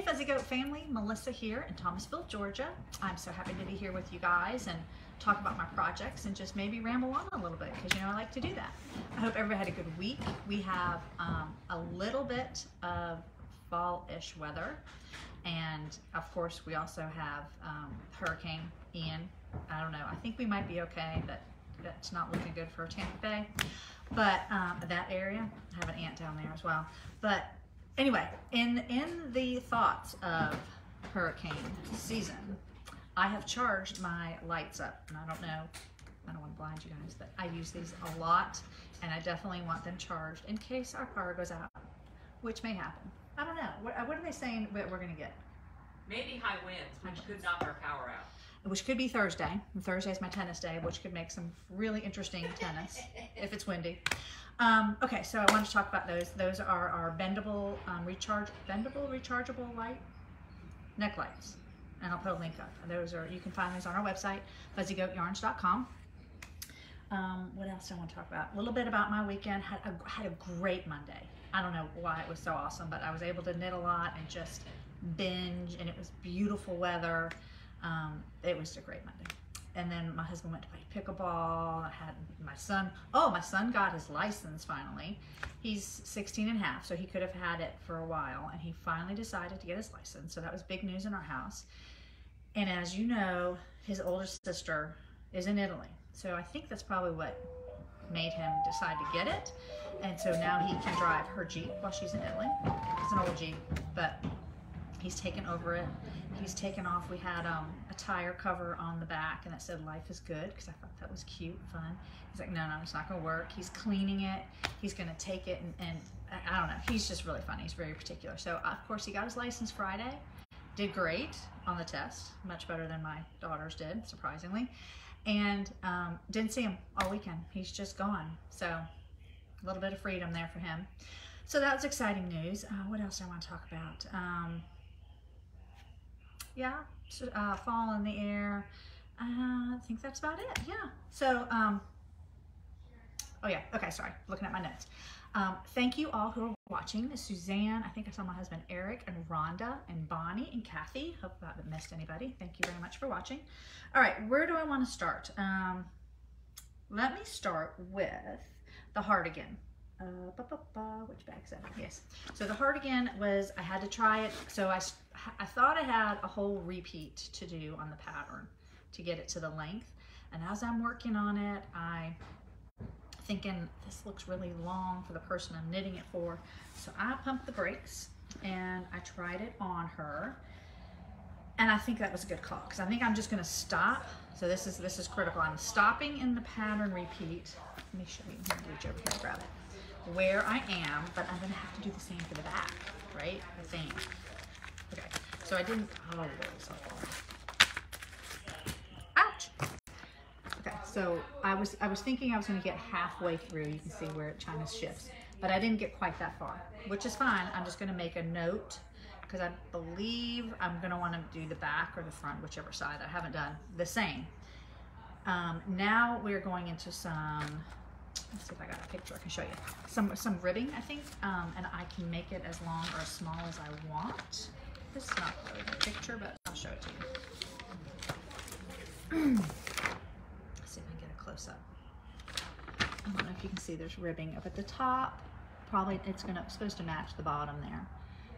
Hey Fuzzy Goat family, Melissa here in Thomasville, Georgia. I'm so happy to be here with you guys and talk about my projects and just maybe ramble on a little bit because you know I like to do that. I hope everybody had a good week. We have a little bit of fall-ish weather, and of course we also have Hurricane Ian. I don't know, I think we might be okay, but that's not looking good for Tampa Bay. But that area, I have an aunt down there as well. But anyway, in the thoughts of hurricane season, I have charged my lights up, and I don't want to blind you guys, but I use these a lot, and I definitely want them charged in case our power goes out, which may happen. I don't know. What are they saying that we're going to get? Maybe high winds, which could knock our power out. Which could be Thursday. And Thursday is my tennis day, which could make some really interesting tennis if it's windy. Okay, so I wanted to talk about those. Those are our bendable, rechargeable light neck lights, and I'll put a link up. And those are, you can find these on our website, fuzzygoatyarns.com. What else do I want to talk about? A little bit about my weekend. Had a great Monday. I don't know why it was so awesome, but I was able to knit a lot and just binge, and it was beautiful weather. It was a great Monday. And then my husband went to play pickleball. I had my son, my son got his license finally. He's 16 and a half, so he could have had it for a while, and he finally decided to get his license. So that was big news in our house. And as you know, his older sister is in Italy. So I think that's probably what made him decide to get it. And so now he can drive her Jeep while she's in Italy. It's an old Jeep, but he's taken over it. He's taken off, we had a tire cover on the back and that said life is good, because I thought that was cute, fun. He's like, no, it's not gonna work. He's cleaning it. He's gonna take it and I don't know, he's just really funny. He's very particular. So of course he got his license Friday, did great on the test, much better than my daughters did, surprisingly. And didn't see him all weekend. He's just gone. So a little bit of freedom there for him. So that was exciting news. What else do I want to talk about? Yeah, fall in the air. I think that's about it. Yeah. So, oh yeah. Okay. Sorry. Looking at my notes. Thank you all who are watching. Suzanne, I think I saw my husband Eric, and Rhonda and Bonnie and Kathy. Hope I haven't missed anybody. Thank you very much for watching. All right. Where do I want to start? Let me start with the Heartigan. Which bag's that? Yes. So the Heartigan was, I had to try it. So I thought I had a whole repeat to do on the pattern to get it to the length. And as I'm working on it, I'm thinking this looks really long for the person I'm knitting it for. So I pumped the brakes and I tried it on her. And I think that was a good call, because I think I'm just going to stop. So this is critical. I'm stopping in the pattern repeat. Let me show you. I'm going to reach over here and grab it. Where I am, but I'm gonna have to do the same for the back, right? I think. Okay, so I didn't, oh, so ouch. Okay, so I was thinking I was gonna get halfway through. You can see where China shifts, but I didn't get quite that far, which is fine. I'm just gonna make a note, because I believe I'm gonna wanna do the back or the front, whichever side. I haven't done the same. Now we're going into some, let's see if I got a picture I can show you. Some ribbing, I think, and I can make it as long or as small as I want. This is not really a picture, but I'll show it to you. Let's see if I can get a close up. I don't know if you can see there's ribbing up at the top. Probably it's supposed to match the bottom there.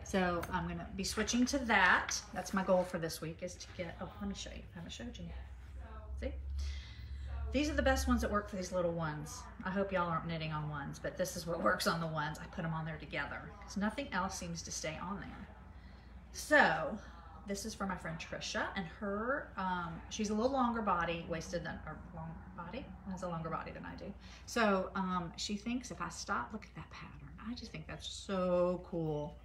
So I'm gonna be switching to that. That's my goal for this week, is to get, oh, let me show you. I haven't showed you. See? These are the best ones that work for these little ones. I hope y'all aren't knitting on ones, but this is what works on the ones. I put them on there together because nothing else seems to stay on there. So this is for my friend Trisha, and her, she's a little longer body waisted than, or longer body, has a longer body than I do. So she thinks if I stop, look at that pattern. I just think that's so cool.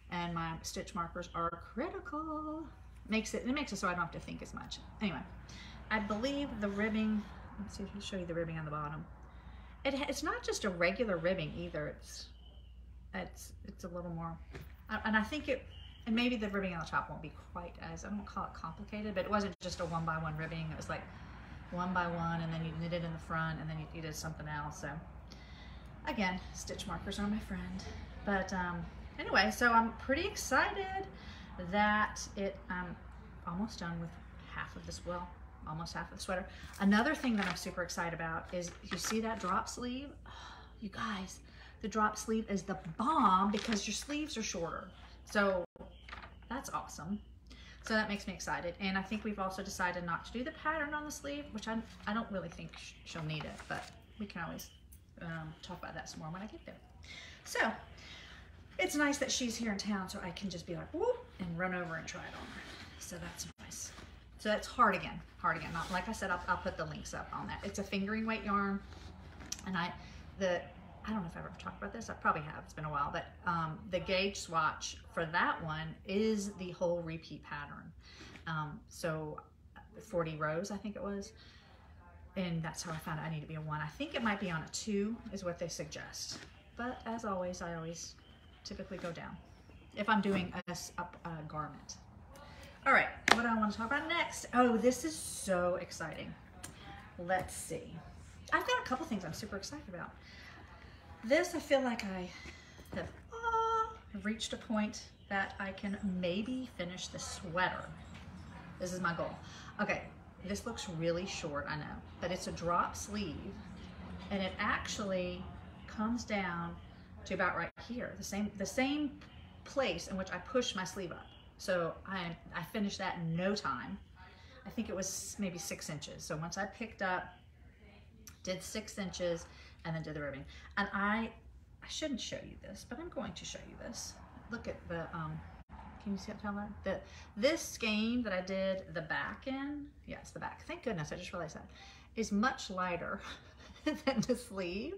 And my stitch markers are critical. It makes it so I don't have to think as much. Anyway. I believe the ribbing, let's see if I can show you the ribbing on the bottom. It's not just a regular ribbing either. It's a little more, and I think and maybe the ribbing on the top won't be quite as, I don't call it complicated, but it wasn't just a 1x1 ribbing. It was like 1x1, and then you knit it in the front, and then you did something else. So again, stitch markers are my friend. But anyway, so I'm pretty excited. I'm almost done with half of this, well, almost half of the sweater. Another thing that I'm super excited about is, you see that drop sleeve? Oh, you guys, the drop sleeve is the bomb because your sleeves are shorter. So that's awesome. So that makes me excited. And I think we've also decided not to do the pattern on the sleeve, which I don't really think she'll need it, but we can always talk about that some more when I get there. So it's nice that she's here in town, so I can just be like, whoop, and run over and try it on her. So that's nice. So that's Hardigan. Not, like I said, I'll put the links up on that. It's a fingering weight yarn, and I don't know if I've ever talked about this. I probably have. It's been a while, but the gauge swatch for that one is the whole repeat pattern. So 40 rows, I think it was, and that's how I found out I need to be a 1. I think it might be on a 2 is what they suggest. But as always, I always typically go down if I'm doing a garment. All right, what do I want to talk about next? Oh, this is so exciting. Let's see. I've got a couple things I'm super excited about. This, I feel like I have reached a point that I can maybe finish the sweater. This is my goal. Okay, this looks really short, I know, but it's a drop sleeve, and it actually comes down to about right here, the same place in which I push my sleeve up. So I finished that in no time. I think it was maybe 6 inches. So once I picked up, did 6 inches, and then did the ribbing. And I shouldn't show you this, but I'm going to show you this. Look at the, can you see that? This skein that I did the back in, yes, the back, thank goodness, I just realized that, is much lighter than the sleeve,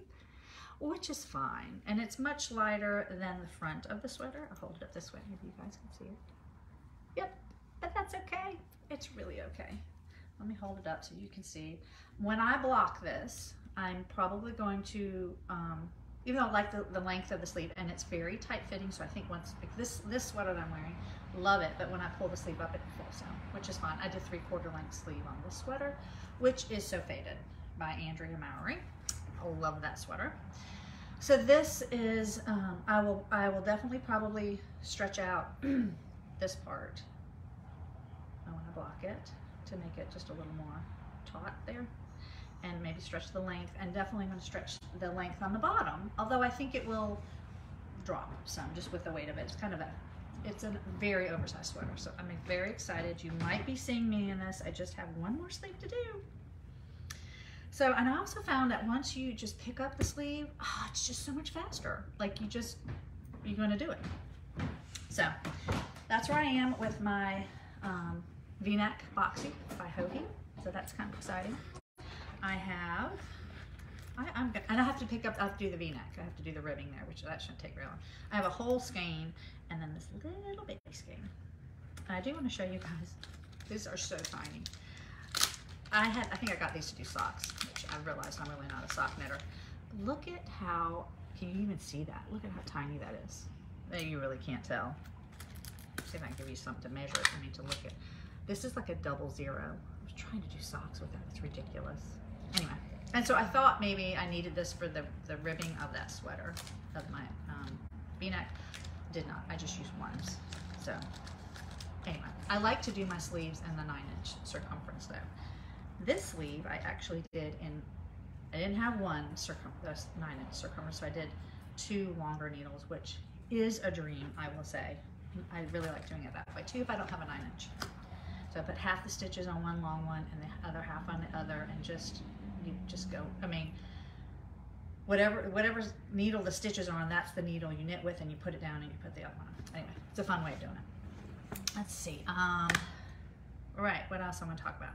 which is fine. And it's much lighter than the front of the sweater. I'll hold it up this way, maybe you guys can see it. Yep, but that's okay. It's really okay. Let me hold it up so you can see. When I block this, I'm probably going to, even though I like the length of the sleeve, and it's very tight fitting, so I think once, like this sweater that I'm wearing, love it, but when I pull the sleeve up, it falls down, which is fine. I did 3/4 length sleeve on this sweater, which is So Faded by Andrea Mowry. I love that sweater. So this is, I will definitely probably stretch out this part. I want to block it to make it just a little more taut there, and maybe stretch the length, and definitely going to stretch the length on the bottom, although I think it will drop some just with the weight of it. It's a very oversized sweater, so I'm very excited. You might be seeing me in this. I just have one more sleeve to do. So, and I also found that once you just pick up the sleeve, it's just so much faster. Like you're going to do it. So that's where I am with my V-neck boxy by Joji. So that's kind of exciting. I have, and I have to pick up, I have to do the V-neck. I have to do the ribbing there, which that shouldn't take very long. I have a whole skein and then this little baby skein. And I do want to show you guys, these are so tiny. I think I got these to do socks, which I realized I'm really not a sock knitter. Look at how, can you even see that? Look at how tiny that is. You really can't tell. See if I can give you something to measure it. I mean, to look at. This is like a 00. I was trying to do socks with that. It's ridiculous. Anyway, and so I thought maybe I needed this for the ribbing of that sweater, of my V-neck. Did not. I just used ones. So anyway, I like to do my sleeves in the 9-inch circumference though. This sleeve I actually did in, I didn't have one 9-inch circumference, so I did 2 longer needles, which is a dream, I will say. I really like doing it that way too if I don't have a 9-inch. So I put half the stitches on one long one and the other half on the other, and you just go, I mean, whatever needle the stitches are on, that's the needle you knit with, and you put it down and you put the other one on. Anyway, it's a fun way of doing it. Let's see. Right, what else I want to talk about?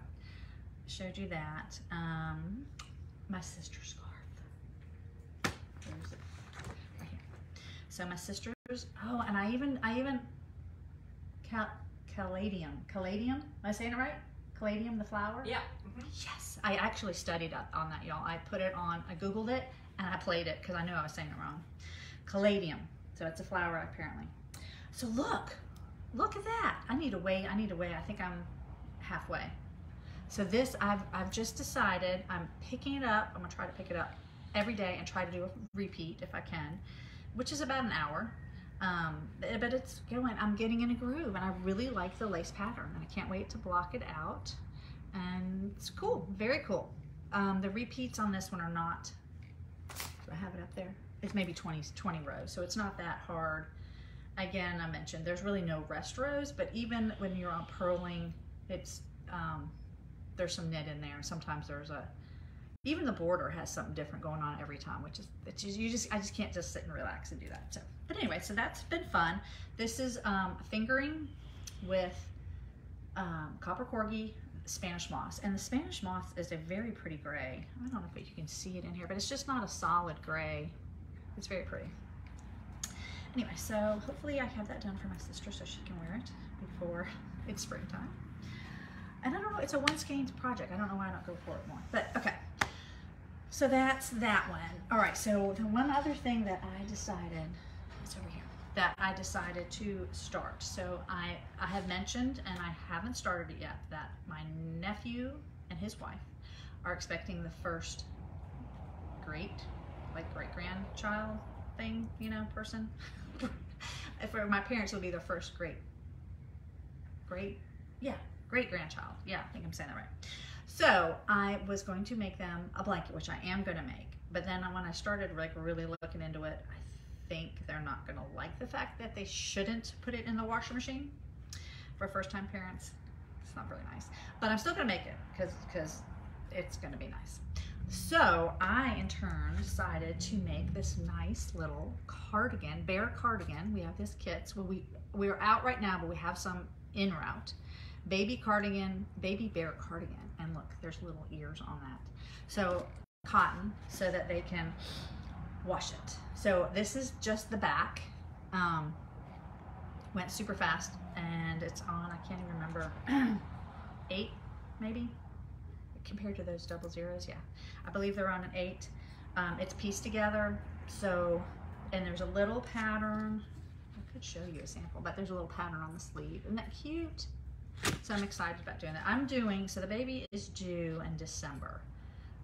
Showed you that. My sister's scarf. Where is it? Right here. So my sister's, oh, and I even caladium. Caladium? Am I saying it right? Caladium, the flower? Yeah. Yes. I actually studied on that, y'all. I put it on, I Googled it, and I played it because I knew I was saying it wrong. Caladium. So it's a flower apparently. So look at that. I need to weigh. I think I'm halfway. So this, I've just decided I'm picking it up. I'm gonna try to pick it up every day and try to do a repeat if I can, which is about an hour. But it's going, I'm getting in a groove, and I really like the lace pattern, and I can't wait to block it out. And it's cool, very cool. The repeats on this one are not, do I have it up there? It's maybe 20 rows, so it's not that hard. Again, I mentioned there's really no rest rows, but even when you're on purling, it's there's some knit in there. Sometimes there's even the border has something different going on every time, which is, I just can't just sit and relax and do that. So, but anyway, so that's been fun. This is fingering with copper corgi, Spanish moss, and the Spanish moss is a very pretty gray. I don't know if you can see it in here, but it's just not a solid gray. It's very pretty. Anyway, so hopefully I have that done for my sister so she can wear it before it's springtime. And I don't know, it's a one skein project. I don't know why I don't go for it more, but okay. So that's that one. All right, so the one other thing that I decided, it's over here, that I decided to start. So I have mentioned, and I haven't started it yet, that my nephew and his wife are expecting the first great-grandchild thing, you know, person. For my parents, it would be their first great-grandchild. Yeah, I think I'm saying that right. So I was going to make them a blanket, which I am going to make. But then when I started like really looking into it, I think they're not going to like the fact that they shouldn't put it in the washer machine. For first-time parents, it's not very nice. But I'm still going to make it because it's going to be nice. So I, in turn, decided to make this nice little cardigan, bear cardigan. We have this kit. So we're out right now, but we have some en route. Baby cardigan, baby bear cardigan. And look, there's little ears on that. So cotton, so that they can wash it. So this is just the back. Went super fast, and it's on, I can't even remember, 8 maybe? Compared to those 00s, yeah. I believe they're on an 8. It's pieced together, so, and there's a little pattern. I could show you a sample, but there's a little pattern on the sleeve. Isn't that cute? So I'm excited about doing that. So the baby is due in December.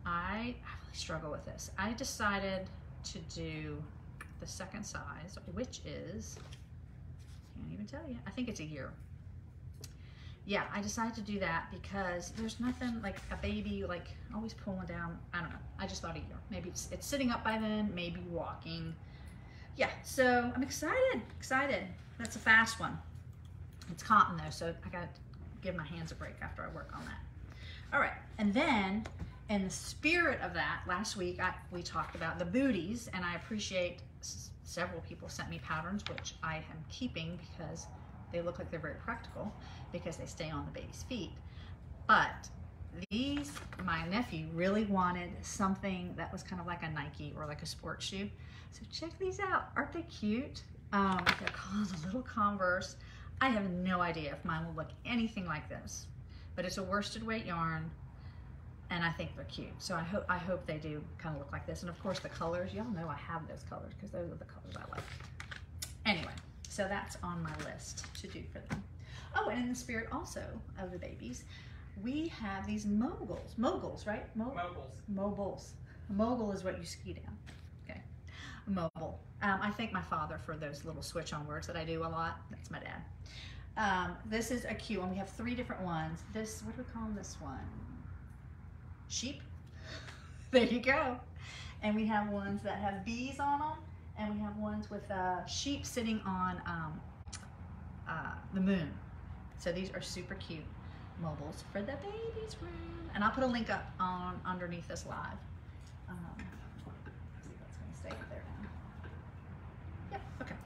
I really struggle with this. I decided to do the second size, which is, can't even tell you, I think it's a year. Yeah, I decided to do that because there's nothing like a baby like always pulling down. I don't know. I just thought a year. Maybe it's sitting up by then, maybe walking. Yeah, so I'm excited. That's a fast one. It's cotton though, so I gotta give my hands a break after I work on that. All right, and then in the spirit of that, last week we talked about the booties, and I appreciate several people sent me patterns, which I am keeping because they look like they're very practical because they stay on the baby's feet. But these, my nephew really wanted something that was kind of like a Nike or like a sports shoe. So check these out. Aren't they cute? They're called a little Converse. I have no idea if mine will look anything like this, but it's a worsted weight yarn, and I think they're cute. So I hope they do kind of look like this. And of course the colors, y'all know I have those colors because those are the colors I like. Anyway, so that's on my list to do for them. Oh, and in the spirit also of the babies, we have these moguls, right? Moguls. Mogul is what you ski down. Okay, mogul. I thank my father for those little switch on words that I do a lot. That's my dad. This is a cute one. We have 3 different ones. This, what do we call this one? Sheep. There you go. And we have ones that have bees on them, and we have ones with sheep sitting on the moon. So these are super cute mobiles for the baby's room. And I'll put a link up on underneath this live. Let's see what's going to stay up there now. Yep, okay.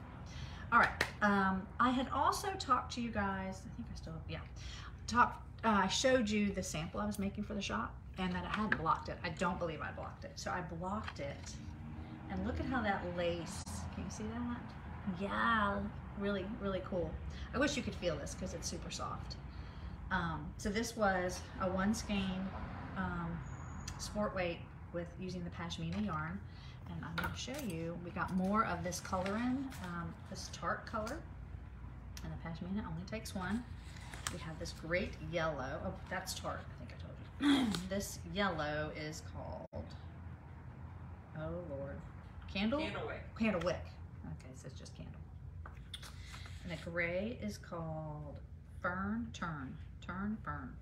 All right. I had also talked to you guys, I think I still, yeah. I showed you the sample I was making for the shop, and that I hadn't blocked it. I don't believe I blocked it. So I blocked it. And look at how that lace, can you see that? Yeah, really, really cool. I wish you could feel this because it's super soft. So this was a 1 skein sport weight with using the pashmina yarn. And I'm going to show you, we got more of this color in, this tart color. And the pashmina only takes 1. We have this great yellow. Oh, that's tart, I think I told you. This yellow is called, oh Lord, Candlewick. Okay, so it's just candle. And the gray is called Fern Turn. Turn Fern.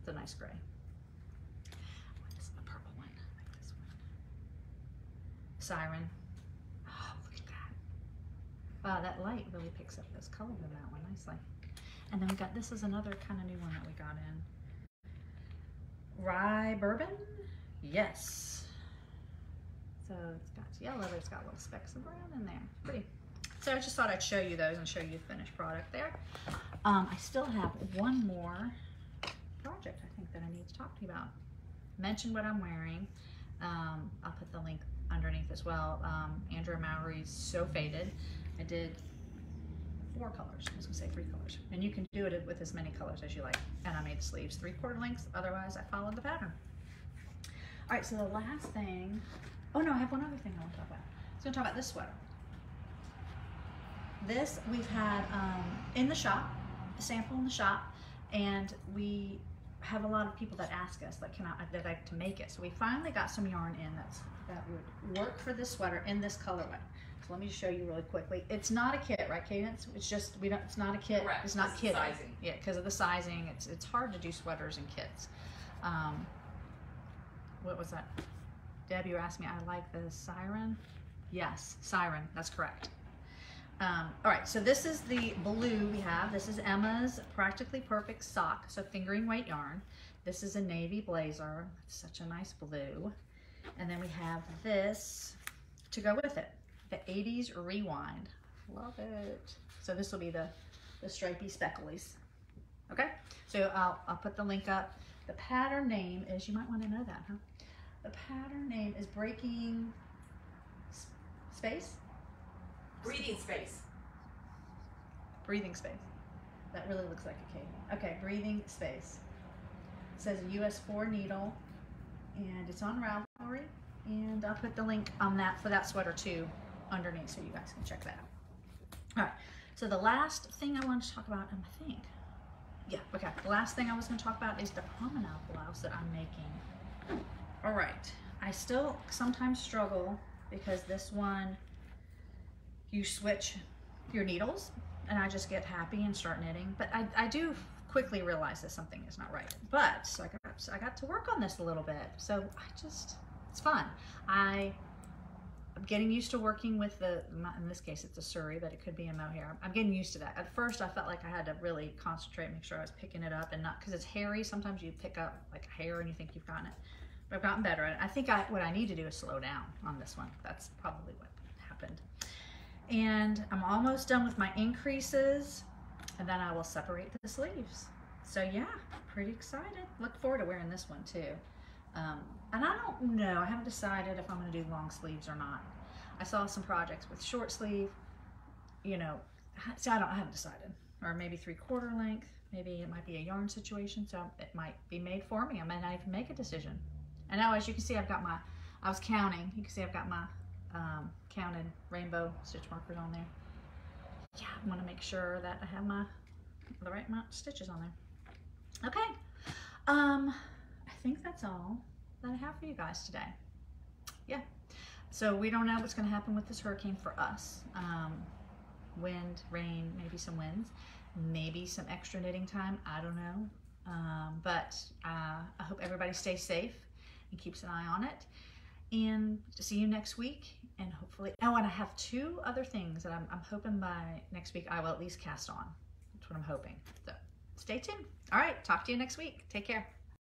It's a nice gray. What is the purple one? I like this one. Siren. Oh, look at that. Wow, that light really picks up this color in that one nicely. And then we got, this is another kind of new one that we got in. Rye Bourbon? Yes. So it's got yellow, but it's got little specks of brown in there. Pretty. So I just thought I'd show you those and show you the finished product there. I still have one more project I think that I need to talk to you about. Mention what I'm wearing. I'll put the link underneath as well. Andrea Mowry's So Faded. I did 4 colors. I was gonna say 3 colors. And you can do it with as many colors as you like. And I made the sleeves 3/4 lengths. Otherwise, I followed the pattern. All right, so the last thing, oh no, I have one other thing I want to talk about. I was gonna talk about this sweater. This we've had in the shop, a sample in the shop, and we have a lot of people that ask us, like, that I to make it. So we finally got some yarn in that would work for this sweater in this colorway. So let me just show you really quickly. It's not a kit, right, Cadence? It's just it's not a kit. Correct. It's not kit. Sizing. Yeah, because of the sizing. It's hard to do sweaters in kits. What was that? Deb, you asked me. I like the Siren. Yes, Siren. That's correct. All right, so this is the blue we have. This is Emma's Practically Perfect Sock, so fingering weight yarn. This is a navy blazer. It's such a nice blue. And then we have this to go with it, the 80s Rewind. Love it. So this will be the stripy specklies. Okay, so I'll put the link up. The pattern name is, you might want to know that, huh? The pattern name is Breaking Space? Breathing space. Breathing Space. That really looks like a K. Okay, Breathing Space. It says a US 4 needle, and it's on Ravelry. And I'll put the link on that for that sweater too underneath, so you guys can check that out. All right. So the last thing I want to talk about, the last thing I was going to talk about is the promenade blouse that I'm making. All right. I still sometimes struggle because this one, you switch your needles and I just get happy and start knitting. But I do quickly realize that something is not right. But so I got to work on this a little bit. So it's fun. I'm getting used to working with in this case it's a Surrey, but it could be a mohair. I'm getting used to that. At first I felt like I had to really concentrate, make sure I was picking it up and not, because it's hairy. Sometimes you pick up like a hair and you think you've gotten it. But I've gotten better at it. I think what I need to do is slow down on this one. That's probably what happened. And I'm almost done with my increases, and then I will separate the sleeves. So yeah, pretty excited. Look forward to wearing this one too. And I don't know, I haven't decided if I'm gonna do long sleeves or not. I saw some projects with short sleeve, so I haven't decided. Or maybe 3/4 length, maybe it might be a yarn situation, so it might be made for me. I might not even make a decision. And now, as you can see, I've got I was counting, you can see I've got my counted rainbow stitch markers on there. Yeah, I wanna make sure that I have the right amount of stitches on there. Okay, I think that's all that I have for you guys today. Yeah, so we don't know what's going to happen with this hurricane for us. Wind, rain, maybe some winds, maybe some extra knitting time, I don't know. But I hope everybody stays safe and keeps an eye on it. And see you next week. And hopefully, and I have 2 other things that I'm hoping by next week I will at least cast on. That's what I'm hoping. So stay tuned. All right, talk to you next week. Take care.